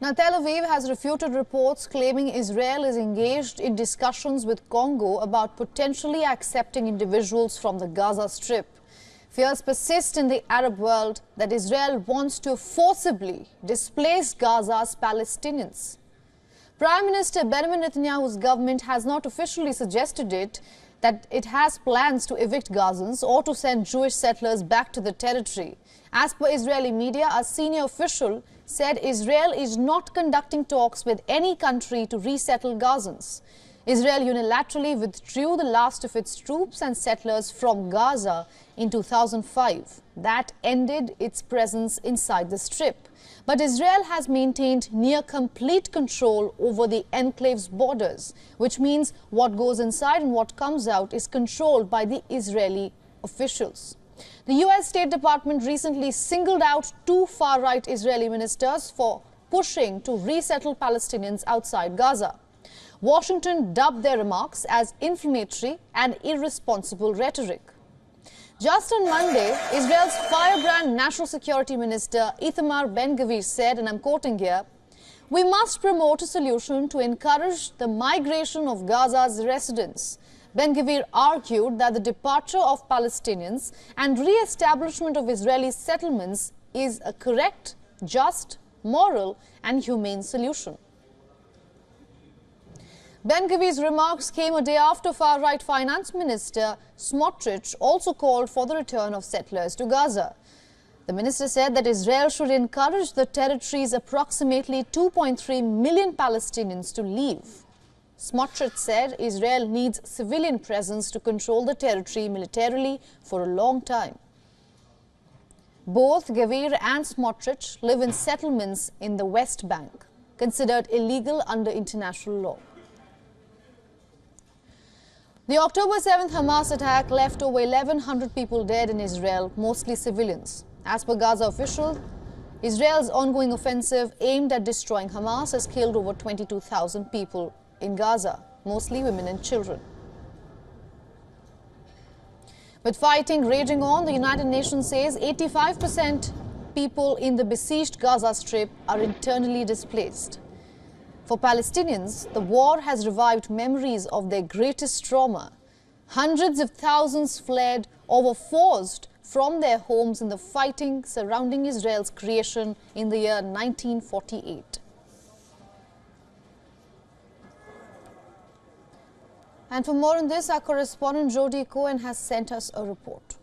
Now, Tel Aviv has refuted reports claiming Israel is engaged in discussions with Congo about potentially accepting individuals from the Gaza Strip. Fears persist in the Arab world that Israel wants to forcibly displace Gaza's Palestinians. Prime Minister Benjamin Netanyahu's government has not officially suggested that it has plans to evict Gazans or to send Jewish settlers back to the territory. As per Israeli media, a senior official said Israel is not conducting talks with any country to resettle Gazans. Israel unilaterally withdrew the last of its troops and settlers from Gaza in 2005. That ended its presence inside the Strip. But Israel has maintained near complete control over the enclave's borders, which means what goes inside and what comes out is controlled by the Israeli officials. The U.S. State Department recently singled out two far-right Israeli ministers for pushing to resettle Palestinians outside Gaza. Washington dubbed their remarks as inflammatory and irresponsible rhetoric. Just on Monday, Israel's firebrand National Security Minister Itamar Ben-Gvir said, and I'm quoting here, "We must promote a solution to encourage the migration of Gaza's residents." Ben-Gvir argued that the departure of Palestinians and re-establishment of Israeli settlements is a correct, just, moral and humane solution. Ben-Gvir's remarks came a day after far-right Finance Minister Smotrich also called for the return of settlers to Gaza. The minister said that Israel should encourage the territory's approximately 2.3 million Palestinians to leave. Smotrich said Israel needs civilian presence to control the territory militarily for a long time. Both Gvir and Smotrich live in settlements in the West Bank, considered illegal under international law. The October 7th Hamas attack left over 1,100 people dead in Israel, mostly civilians. As per Gaza officials, Israel's ongoing offensive aimed at destroying Hamas has killed over 22,000 people in Gaza, mostly women and children. With fighting raging on, the United Nations says 85% people in the besieged Gaza Strip are internally displaced. For Palestinians, the war has revived memories of their greatest trauma. Hundreds of thousands fled or were forced from their homes in the fighting surrounding Israel's creation in the year 1948. And for more on this, our correspondent Jody Cohen has sent us a report.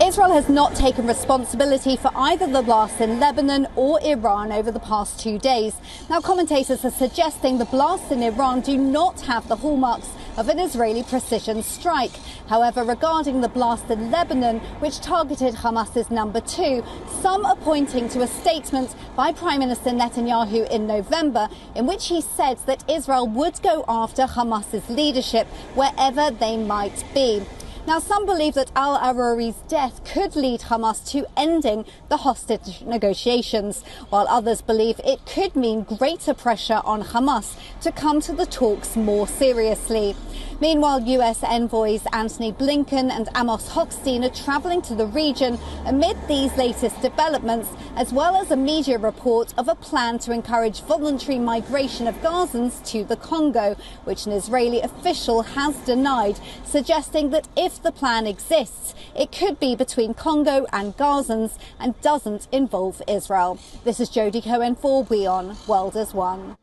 Israel has not taken responsibility for either the blasts in Lebanon or Iran over the past 2 days. Now, commentators are suggesting the blasts in Iran do not have the hallmarks of an Israeli precision strike. However, regarding the blast in Lebanon, which targeted Hamas's number 2, some are pointing to a statement by Prime Minister Netanyahu in November in which he said that Israel would go after Hamas's leadership wherever they might be. Now, some believe that al-Aruri's death could lead Hamas to ending the hostage negotiations, while others believe it could mean greater pressure on Hamas to come to the talks more seriously. Meanwhile, US envoys Antony Blinken and Amos Hochstein are travelling to the region amid these latest developments, as well as a media report of a plan to encourage voluntary migration of Gazans to the Congo, which an Israeli official has denied, suggesting that if the plan exists, it could be between Congo and Gazans and doesn't involve Israel. This is Jody Cohen for WION World as One.